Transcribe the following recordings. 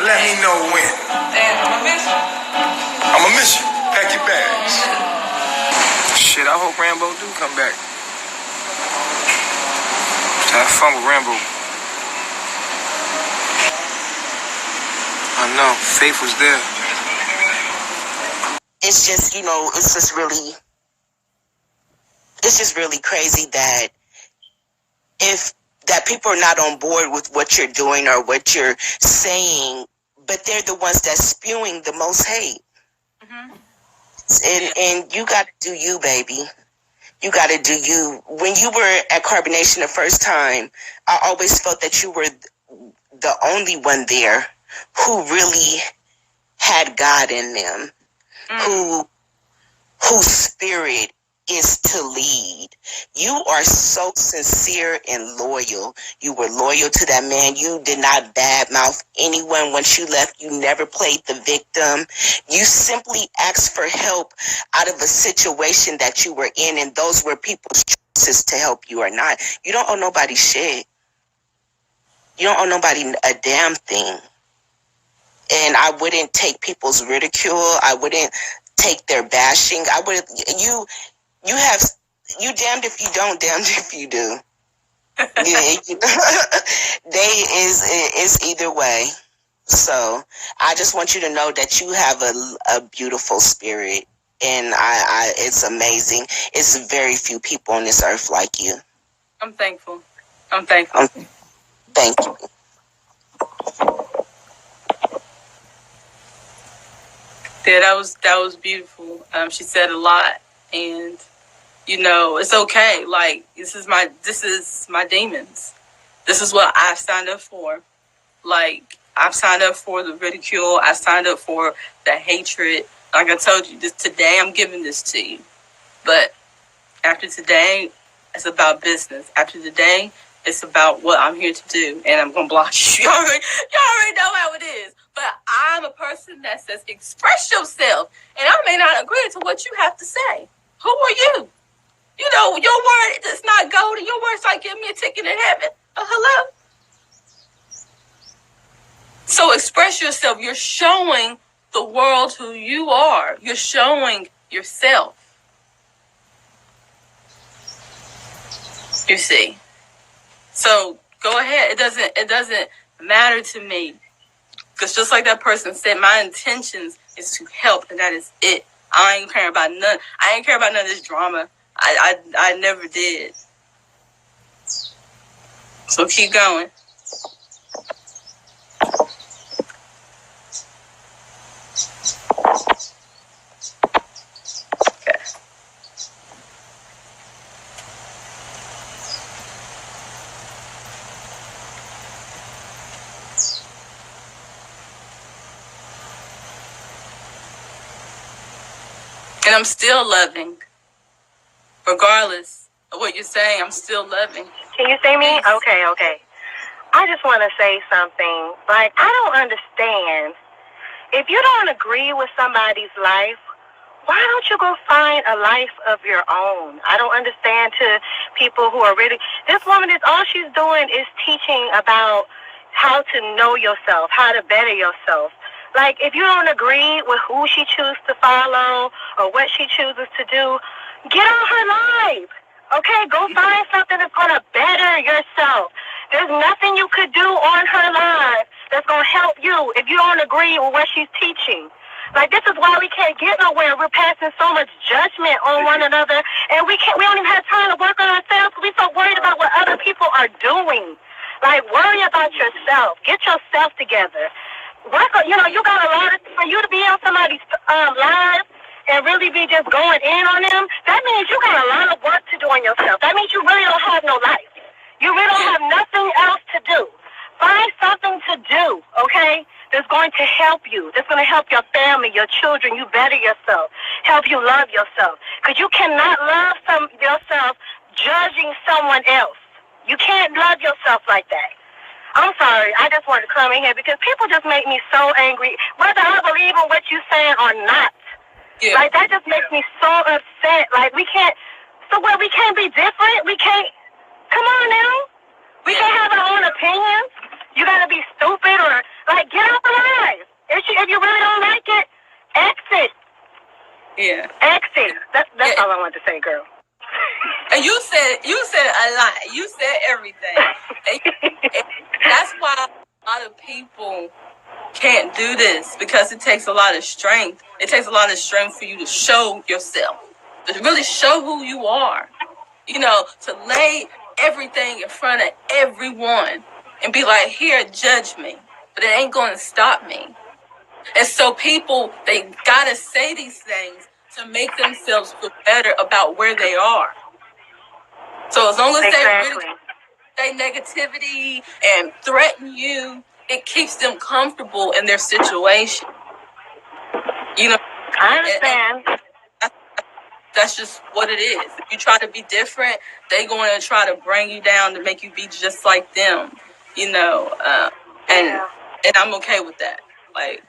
Let me know when. Damn, I'ma miss you. I'ma miss you. Pack your bags. Shit, I hope Rambo do come back. Have fun with Rambo. I know, faith was there. It's just, you know, it's just really crazy that that people are not on board with what you're doing or what you're saying, but they're the ones that's spewing the most hate. And you got to do you, baby. You got to do you. When you were at Carbonation the first time, I always felt that you were the only one there who really had God in them, whose spirit is to lead. You are so sincere and loyal. You were loyal to that man. You did not badmouth anyone once you left. You never played the victim. You simply asked for help out of a situation that you were in, and those were people's choices to help you or not. You don't owe nobody shit. You don't owe nobody a damn thing. And I wouldn't take people's ridicule. I wouldn't take their bashing. I would. You damned if you don't, damned if you do. It's either way. So I just want you to know that you have a beautiful spirit, and it's amazing. It's very few people on this earth like you. I'm thankful. Thank you. Yeah, that was beautiful. She said a lot, and you know, it's okay. Like, this is my demons. This is what I've signed up for. Like, I've signed up for the ridicule. I signed up for the hatred. Like I told you, today I'm giving this to you. But after today, it's about business. After today, it's about what I'm here to do. And I'm going to block you. Y'all already know how it is. But I'm a person that says, express yourself. And I may not agree to what you have to say. Who are you? You know, your word does not go to your words like give me a ticket in heaven. Hello? So express yourself. You're showing the world who you are. You're showing yourself. You see? So go ahead. It doesn't matter to me. Because just like that person said, my intentions is to help, and that is it. I ain't care about none. I ain't care about none of this drama. I never did. So keep going. Okay. And I'm still loving. Regardless of what you're saying, I'm still loving. Can you see me? Okay. I just want to say something. Like, I don't understand. If you don't agree with somebody's life, why don't you go find a life of your own? I don't understand to people who are really... This woman is, all she's doing is teaching about how to know yourself, how to better yourself. Like, if you don't agree with who she chooses to follow or what she chooses to do, get on her live, okay? Go find something that's going to better yourself. There's nothing you could do on her live that's going to help you if you don't agree with what she's teaching. Like, this is why we can't get nowhere. We're passing so much judgment on one another, and we don't even have time to work on ourselves because we're so worried about what other people are doing. Like, worry about yourself. Get yourself together. Work on, you know, you got a lot of, for you to be on somebody's live and really be just going in on them, that means you got a lot of work to do on yourself. That means you really don't have no life. You really don't have nothing else to do. Find something to do, okay, that's going to help you. That's going to help your family, your children. You better yourself. Help you love yourself. Because you cannot love yourself judging someone else. You can't love yourself like that. I'm sorry. I just wanted to come in here because people just make me so angry, whether I believe in what you're saying or not. Yeah. Like, that just makes me so upset. Like, we can't be different? We can't, come on now. We can't have our own opinions. You gotta be stupid or, like, get out the line. If you really don't like it, exit. Yeah. Exit. That's all I wanted to say, girl. And you said a lot. You said everything. And that's why a lot of people can't do this, because it takes a lot of strength. It takes a lot of strength for you to show yourself, to really show who you are. You know, to lay everything in front of everyone and be like, here, judge me. But it ain't going to stop me. And so people, they got to say these things to make themselves feel better about where they are. So as long as they really say negativity and threaten you, it keeps them comfortable in their situation. You know, I understand. That's just what it is. If you try to be different, they're going to try to bring you down to make you be just like them. You know, and I'm okay with that. Like,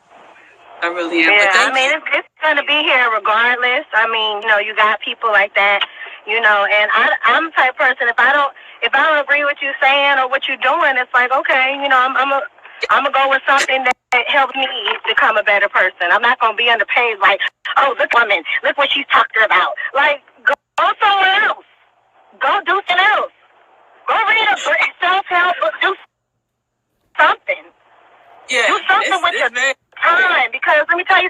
I really am. Yeah, I mean, it's going to be here regardless. I mean, you know, you got people like that, you know, and I'm the type of person, if I don't agree with you saying or what you're doing, it's like, okay, you know, I'm gonna go with something that helps me become a better person. I'm not gonna be on the page like, oh, look, woman, look what she's talking about. Like, go somewhere else. Go do something else. Go read a self-help book. Do something. Yeah, do something with your time, because let me tell you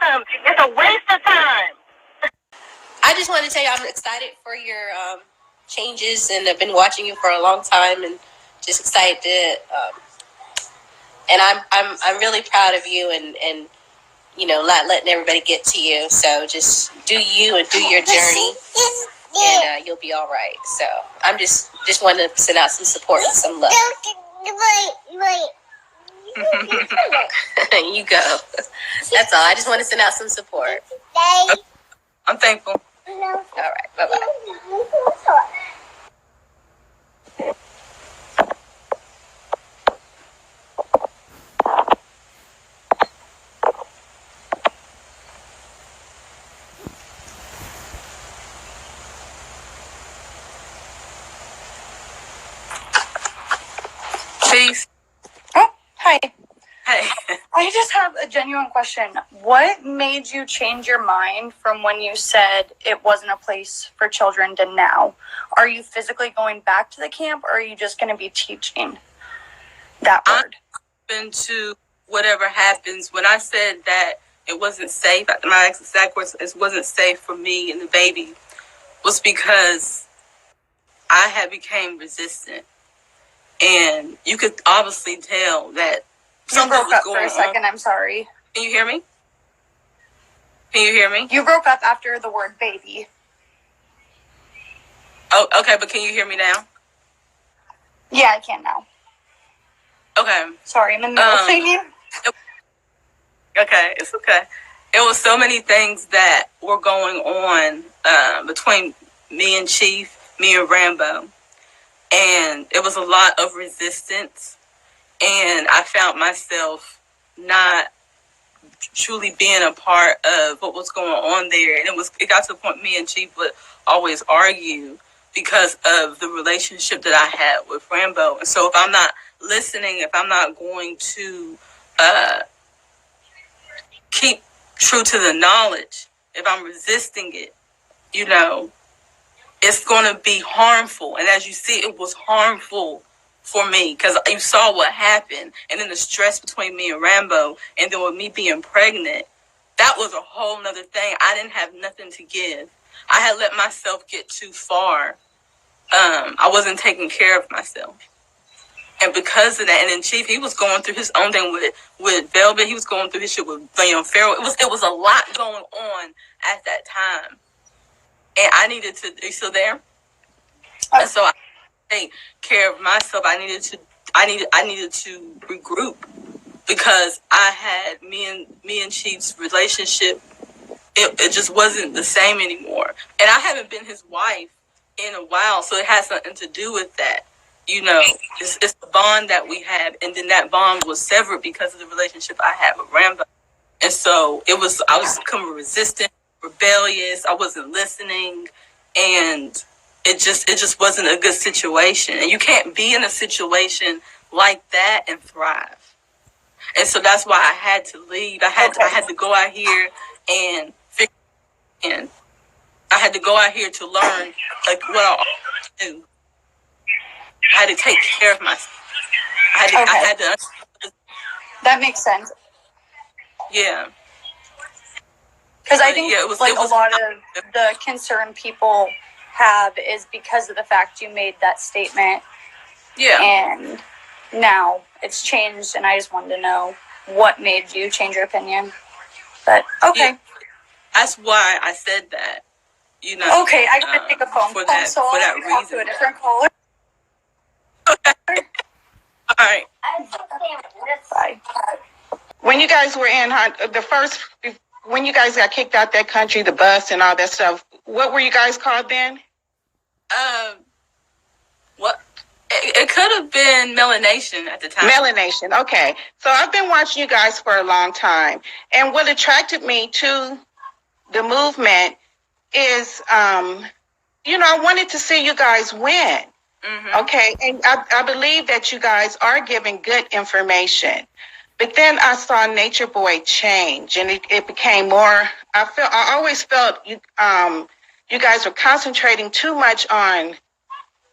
something. It's a waste of time. I just wanted to tell you I'm excited for your changes, and I've been watching you for a long time, and just excited to. And I'm really proud of you, and you know, not letting everybody get to you. So just do you and do your journey, and you'll be all right. So I'm just wanting to send out some support and some love. You go. That's all. I just want to send out some support. I'm thankful. All right. Bye-bye. Peace. Oh, hi. Hey. I just have a genuine question. What made you change your mind from when you said it wasn't a place for children to now? Are you physically going back to the camp, or are you just going to be teaching that word? I'm open to whatever happens. When I said that it wasn't safe, my exact words, it wasn't safe for me and the baby, was because I had became resistant. And you could obviously tell that You broke up for a second. I'm sorry. Can you hear me? Can you hear me? You broke up after the word baby. Oh, okay, but can you hear me now? Yeah, I can now. Okay. Sorry, I'm in the middle of singing. Okay, it's okay. It was so many things that were going on between me and Chief, me and Rambo. And it was a lot of resistance. And I found myself not truly being a part of what was going on there. And it got to the point me and Chief would always argue because of the relationship that I had with Rambo. And so if I'm not listening, if I'm not going to keep true to the knowledge, if I'm resisting it, you know, it's going to be harmful. And as you see, it was harmful for me because you saw what happened. And then the stress between me and Rambo, and then with me being pregnant, that was a whole nother thing. I didn't have nothing to give. I had let myself get too far. I wasn't taking care of myself. And because of that, and then Chief, he was going through his own thing with Velvet. He was going through his shit with Pharaoh. It was a lot going on at that time. And I needed to, are you still there? And so I take care of myself. I needed to regroup because I had me and Chief's relationship. It just wasn't the same anymore. And I haven't been his wife in a while, so it has something to do with that. You know, it's the bond that we had, and then that bond was severed because of the relationship I had with Rambo. And so I was becoming resistant, rebellious. I wasn't listening, and it just wasn't a good situation. And you can't be in a situation like that and thrive. And so that's why I had to leave. I had to go out here and figure in. I had to go out here to learn like what I do. I had to take care of myself. I had to. That makes sense. Yeah. Because I think it was a lot of the concern people have is because of the fact you made that statement. Yeah. And now it's changed, and I just wanted to know what made you change your opinion. But okay. Yeah. That's why I said that. You know. Okay, I gotta take a phone call, so I'll talk to a different caller. Okay. All right. Bye. When you guys were in when you guys got kicked out that country, the bus and all that stuff, what were you guys called then? What? It could have been Melanation at the time. Melanation, okay. So I've been watching you guys for a long time. And what attracted me to the movement is, I wanted to see you guys win. Mm-hmm. Okay. And I believe that you guys are giving good information. But then I saw Nature Boy change, and it became more. I always felt you guys were concentrating too much on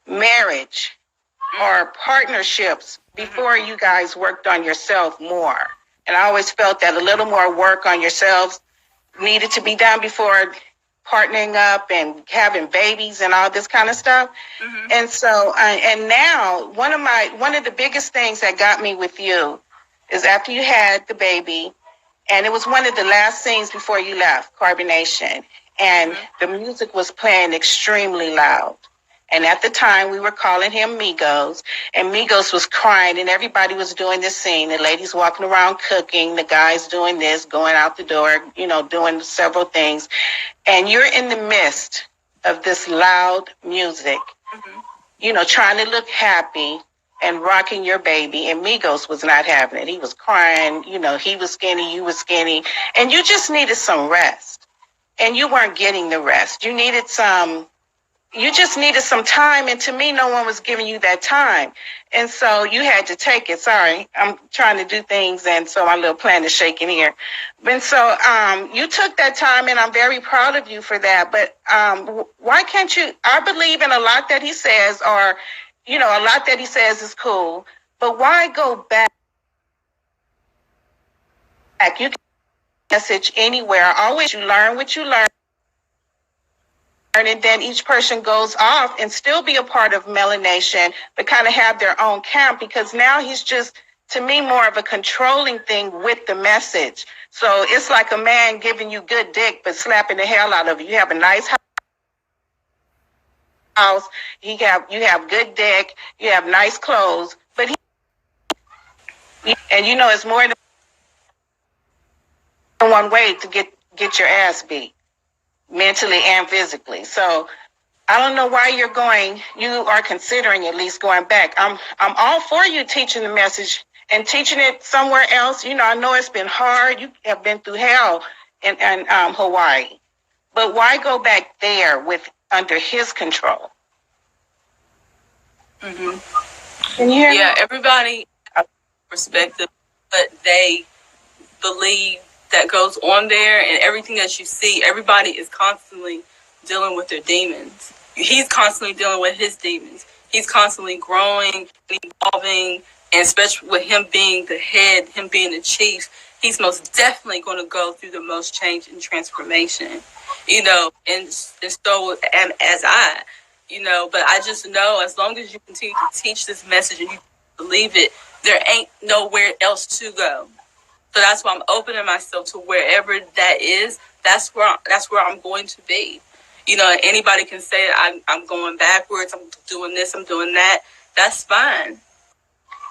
marriage or partnerships before you guys worked on yourself more. And I always felt that a little more work on yourselves needed to be done before partnering up and having babies and all this kind of stuff. Mm-hmm. And so, and now one of the biggest things that got me with you is after you had the baby, and it was one of the last scenes before you left, Carbonation, and the music was playing extremely loud. And at the time, we were calling him MIGOS, and MIGOS was crying, and everybody was doing this scene. The ladies walking around cooking, the guys doing this, going out the door, doing several things. And you're in the midst of this loud music, trying to look happy and rocking your baby, and Migos was not having it. He was crying, he was skinny, you were skinny, and you just needed some rest. And you weren't getting the rest. You just needed some time, and to me, no one was giving you that time. And so you had to take it. Sorry, I'm trying to do things, and so my little plan is shaking here. And so you took that time, and I'm very proud of you for that. But why can't you? I believe in a lot that he says, or a lot that he says is cool, but why go back? You can message anywhere. Always you learn what you learn, and then each person goes off and still be a part of Melanation, but kind of have their own camp, because now he's just, to me, more of a controlling thing with the message. So it's like a man giving you good dick, but slapping the hell out of you. You have a nice house, you have good dick, you have nice clothes, but it's more than one way to get your ass beat, mentally and physically. So I don't know why you are considering at least going back. I'm all for you teaching the message and teaching it somewhere else. I know it's been hard. You have been through hell in Hawaii, but why go back there under his control? Mm-hmm. Can you hear me? Yeah, everybody has perspective, but they believe that goes on there, and everything that you see, everybody is constantly dealing with their demons. He's constantly dealing with his demons. He's constantly growing, evolving, and especially with him being the head, him being the chief, he's most definitely going to go through the most change and transformation, and so as I, but I just know as long as you continue to teach this message and you believe it, there ain't nowhere else to go. So that's why I'm opening myself to wherever that is. That's where I'm going to be. Anybody can say I'm going backwards. I'm doing this. I'm doing that. That's fine.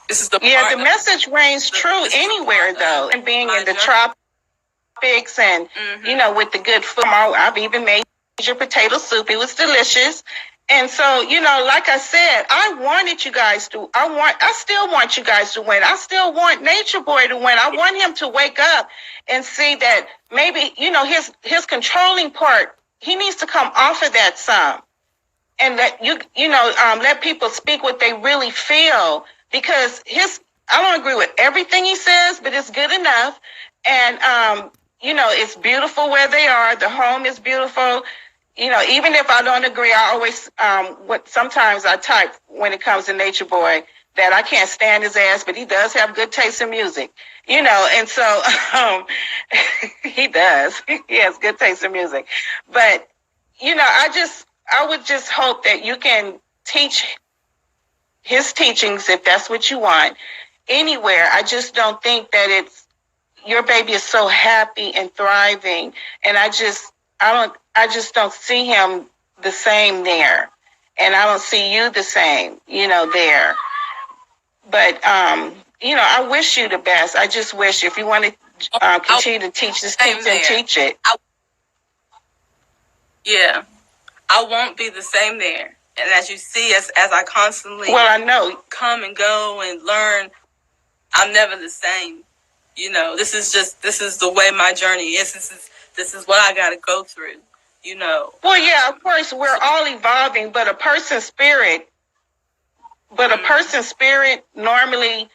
This is the the message reigns true anywhere though, and being in the tropics and with the good food. I've even made your potato soup. It was delicious. And so, like I said, I still want you guys to win. I still want Nature Boy to win. I want him to wake up and see that maybe, his controlling part, he needs to come off of that some. And that let people speak what they really feel, because I don't agree with everything he says, but it's good enough. And, you know, it's beautiful where they are. The home is beautiful. You know, even if I don't agree, I always, sometimes I type when it comes to Nature Boy that I can't stand his ass, but he does have good taste in music, you know, and so, he does. He has good taste in music. But, you know, I would just hope that you can teach his teachings, if that's what you want, anywhere. I just don't think that your baby is so happy and thriving, and I just don't see him the same there, and I don't see you the same, you know, there. But you know, I wish you the best. I just wish, if you want to continue to teach this, teach it. Yeah, I won't be the same there. And as you see, as I constantly I know, come and go and learn, I'm never the same. You know, this is the way my journey is. This is what I got to go through, you know. Well, yeah, of course, we're all evolving, but a person's spirit normally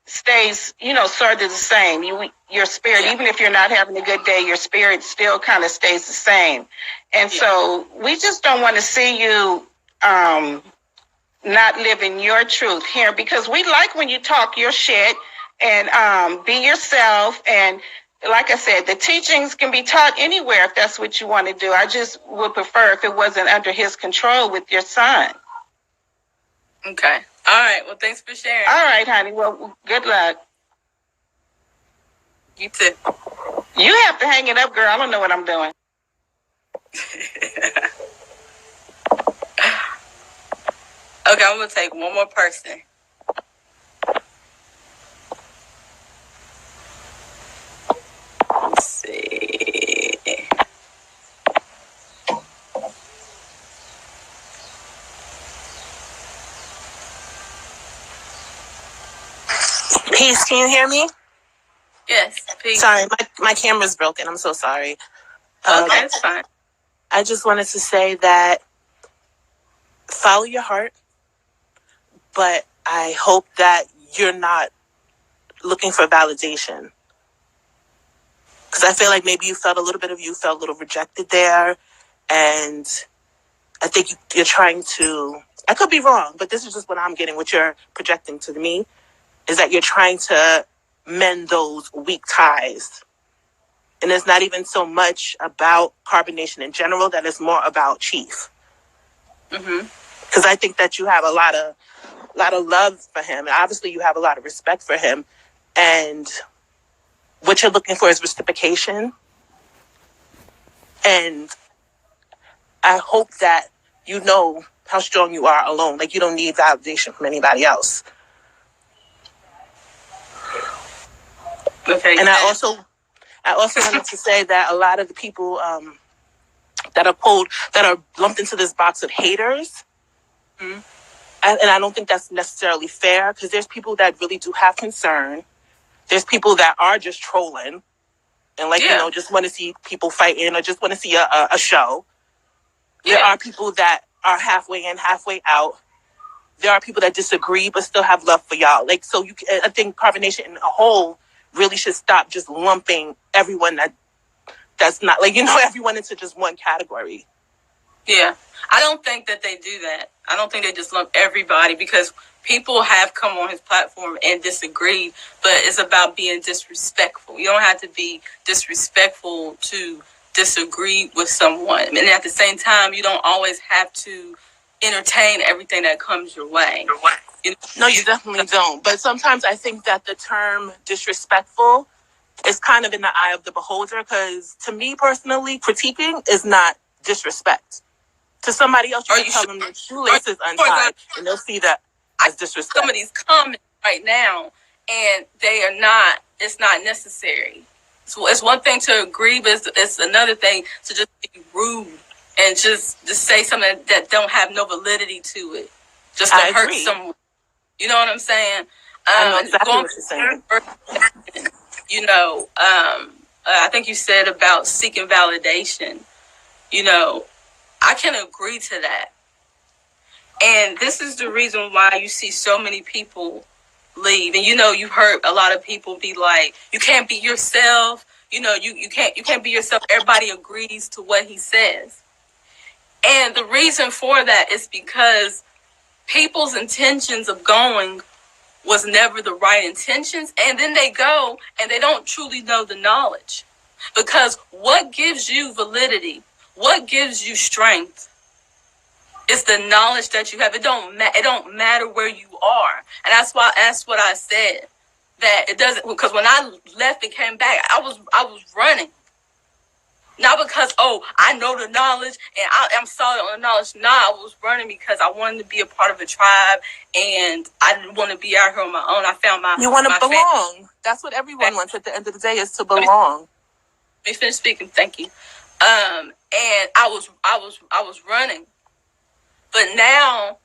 stays, you know, sort of the same. Your spirit, even if you're not having a good day, your spirit still kind of stays the same. And so we just don't want to see you not living your truth here, because we like when you talk your shit and be yourself. And like I said, the teachings can be taught anywhere if that's what you want to do. I just would prefer if it wasn't under his control with your son. Okay. All right. Well, thanks for sharing. All right, honey. Well, good luck. You too. You have to hang it up, girl. I don't know what I'm doing. Okay, I'm going to take one more person. Let's see. Peace, can you hear me? Yes, peace. Sorry, my camera's broken. I'm so sorry. Okay, that's fine. I just wanted to say that follow your heart, but I hope that you're not looking for validation. Because I feel like maybe you felt a little rejected there, and I think you're trying to, I could be wrong, but this is just what I'm getting, what you're projecting to me, is that you're trying to mend those weak ties. And it's not even so much about Carbonation in general, that it's more about Chief. Because I think that you have a lot of love for him. And obviously you have a lot of respect for him. And what you're looking for is reciprocation. And I hope that you know how strong you are alone. Like, you don't need validation from anybody else. Okay. And I also wanted to say that a lot of the people that are lumped into this box of haters, and I don't think that's necessarily fair, because there's people that really do have concern. There's people that are just trolling and you know, just want to see people fighting or just want to see a show. There are people that are halfway in, halfway out. There are people that disagree but still have love for y'all. Like, so I think Carbonation in a whole really should stop just lumping everyone that's not, like, you know, everyone into just one category. Yeah. I don't think that they do that. I don't think they just lump everybody, because people have come on his platform and disagreed, but it's about being disrespectful. You don't have to be disrespectful to disagree with someone. And at the same time, you don't always have to entertain everything that comes your way. No, you definitely don't. But sometimes I think that the term disrespectful is kind of in the eye of the beholder, because to me personally, critiquing is not disrespect. To somebody else, you can tell them their shoelace is untied, and they'll see that as disrespect. Some of these comments right now, and they are not, it's not necessary. So it's one thing to agree, but it's another thing to just be rude and just say something that don't have no validity to it, just to hurt someone. You know what I'm saying? I know exactly what you're saying. You know, I think you said about seeking validation. You know, I can agree to that. And this is the reason why you see so many people leave. And you know, you've heard a lot of people be like, you can't be yourself. You know, you can't be yourself. Everybody agrees to what he says. And the reason for that is because people's intentions of going was never the right intentions. And then they go and they don't truly know the knowledge. Because what gives you validity? What gives you strength? It's the knowledge that you have. It don't matter where you are. And that's what I said. That it doesn't, because when I left and came back, I was running. Not because, I know the knowledge and I'm solid on the knowledge. Nah, I was running because I wanted to be a part of a tribe and I didn't want to be out here on my own. I found my You want to belong. Family. That's what everyone wants at the end of the day, is to belong. Let me finish speaking. Thank you. And I was running. But now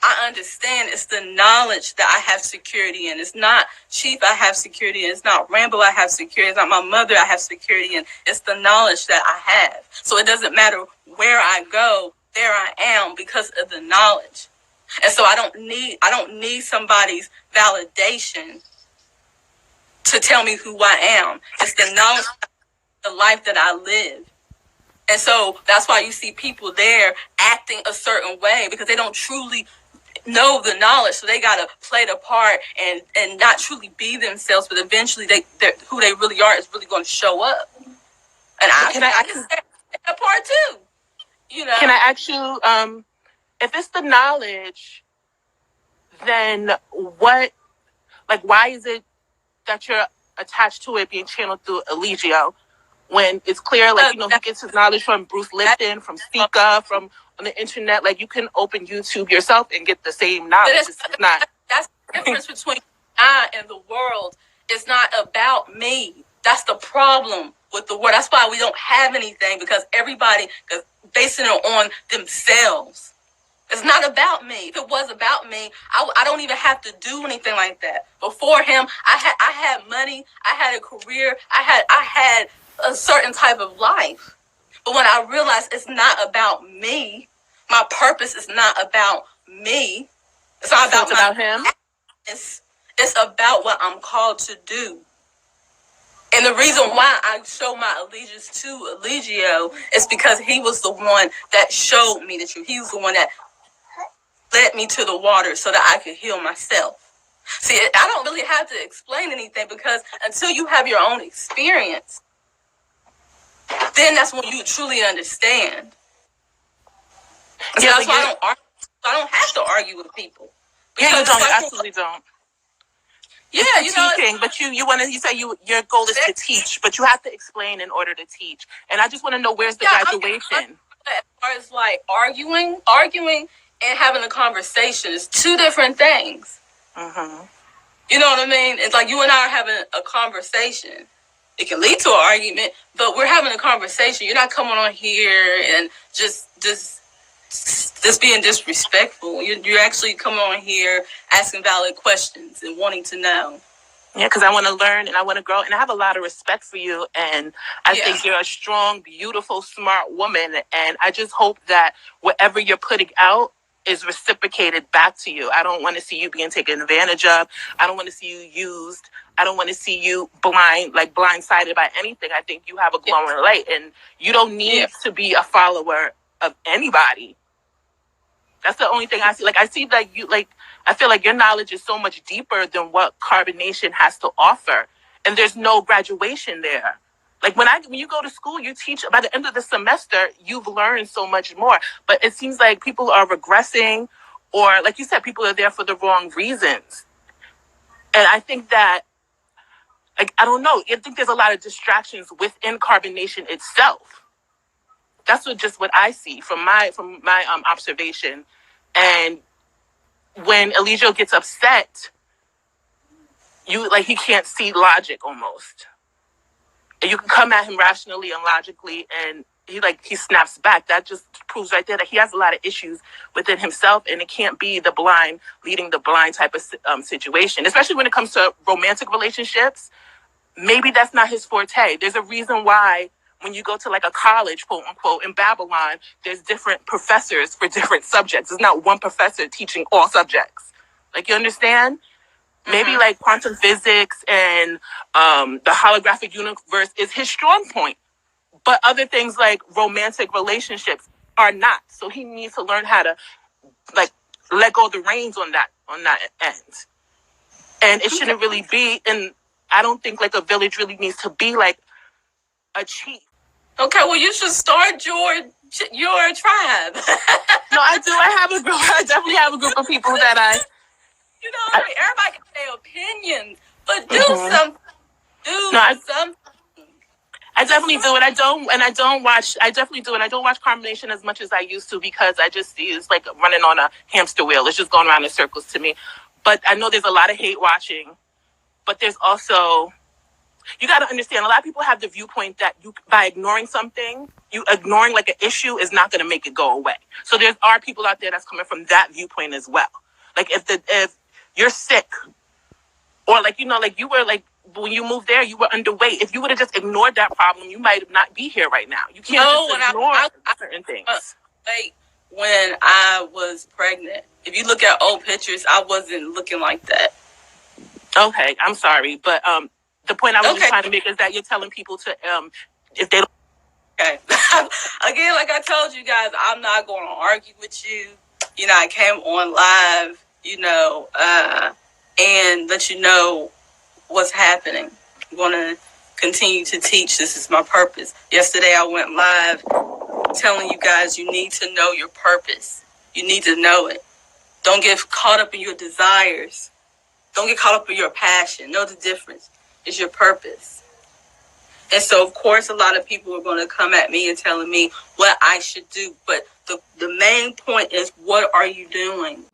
I understand it's the knowledge that I have security in. It's not Chief I have security in. It's not RAMBO I have security in. It's not my mother I have security in. It's the knowledge that I have. So it doesn't matter where I go, there I am because of the knowledge. And so I don't need somebody's validation to tell me who I am. It's the knowledge, the life that I live. And so that's why you see people there acting a certain way, because they don't truly know the knowledge. So they got to play the part and not truly be themselves, but eventually who they really are is really going to show up. And I can that part too. You know. Can I ask you, if it's the knowledge, then why is it that you're attached to it being channeled through ELIGIO? When it's clear, he gets his knowledge from Bruce Lipton, from SYKES, from on the internet. Like, you can open YouTube yourself and get the same knowledge. That's the difference between I and the world. It's not about me. That's the problem with the world. That's why we don't have anything, because everybody is basing it on themselves. It's not about me. If it was about me, I don't even have to do anything like that. Before him, I had money, I had a career, I had a certain type of life. But when I realized it's not about me, my purpose is not about me. It's not about him. It's about what I'm called to do. And the reason why I show my allegiance to ELIGIO is because he was the one that showed me the truth. He was the one that led me to the water so that I could heal myself. See, I don't really have to explain anything, because until you have your own experience, then that's when you truly understand. So that's why I don't argue. I don't have to argue with people. Yeah, you don't. You absolutely don't. Yeah, teaching, but you say your goal is to teach, but you have to explain in order to teach. And I just want to know, where's the graduation? As far as arguing and having a conversation is two different things. Mm-hmm. You know what I mean? It's like you and I are having a conversation. It can lead to an argument, but we're having a conversation. You're not coming on here and just being disrespectful. You're actually coming on here asking valid questions and wanting to know. Yeah, because I want to learn and I want to grow, and I have a lot of respect for you, and I think you're a strong, beautiful, smart woman, and I just hope that whatever you're putting out is reciprocated back to you. I don't want to see you being taken advantage of. I don't want to see you used. I don't want to see you blindsided by anything. I think you have a glowing light, and you don't need to be a follower of anybody. That's the only thing I see. I see that I feel like your knowledge is so much deeper than what Carbonation has to offer, and there's no graduation there. When you go to school, you teach. By the end of the semester, you've learned so much more. But it seems like people are regressing, or like you said, people are there for the wrong reasons. And I think that, I don't know. I think there's a lot of distractions within Carbonation itself. That's what I see from my observation. And when ELIGIO gets upset, he can't see logic almost. And you can come at him rationally and logically, and he snaps back. That just proves right there that he has a lot of issues within himself, and it can't be the blind leading the blind type of situation, especially when it comes to romantic relationships. Maybe that's not his forte. There's a reason why when you go to a college, quote unquote, in Babylon, there's different professors for different subjects. There's not one professor teaching all subjects. You understand? Maybe like quantum physics and the holographic universe is his strong point. But other things like romantic relationships are not. So he needs to learn how to like let go of the reins on that end. And it shouldn't really be, and I don't think like a village really needs to be like a chief. Okay, well you should start your tribe. No, I do. I have a group. I definitely have a group of people that I. You know, I mean, everybody got their opinions, but do something. Something. I definitely do it. I definitely do it. I don't watch CARBONNATION as much as I used to because I just see it's like running on a hamster wheel. It's just going around in circles to me. But I know there's a lot of hate watching. But there's also, you got to understand, a lot of people have the viewpoint that you, by ignoring something, you ignoring like an issue is not going to make it go away. So there are people out there that's coming from that viewpoint as well. Like if you're sick, or like, you know, like you were like, when you moved there, you were underweight. If you would have just ignored that problem, you might not be here right now. You can't just ignore certain things. Like when I was pregnant, if you look at old pictures, I wasn't looking like that. Okay, I'm sorry, but the point I was just trying to make is that you're telling people to if they don't. Okay. Again, like I told you guys, I'm not going to argue with you. You know, I came on live, you know, and let you know what's happening. I'm going to continue to teach. This is my purpose. Yesterday, I went live telling you guys you need to know your purpose. You need to know it. Don't get caught up in your desires. Don't get caught up in your passion. Know the difference. It's your purpose. And so, of course, a lot of people are going to come at me and telling me what I should do. But the main point is, what are you doing?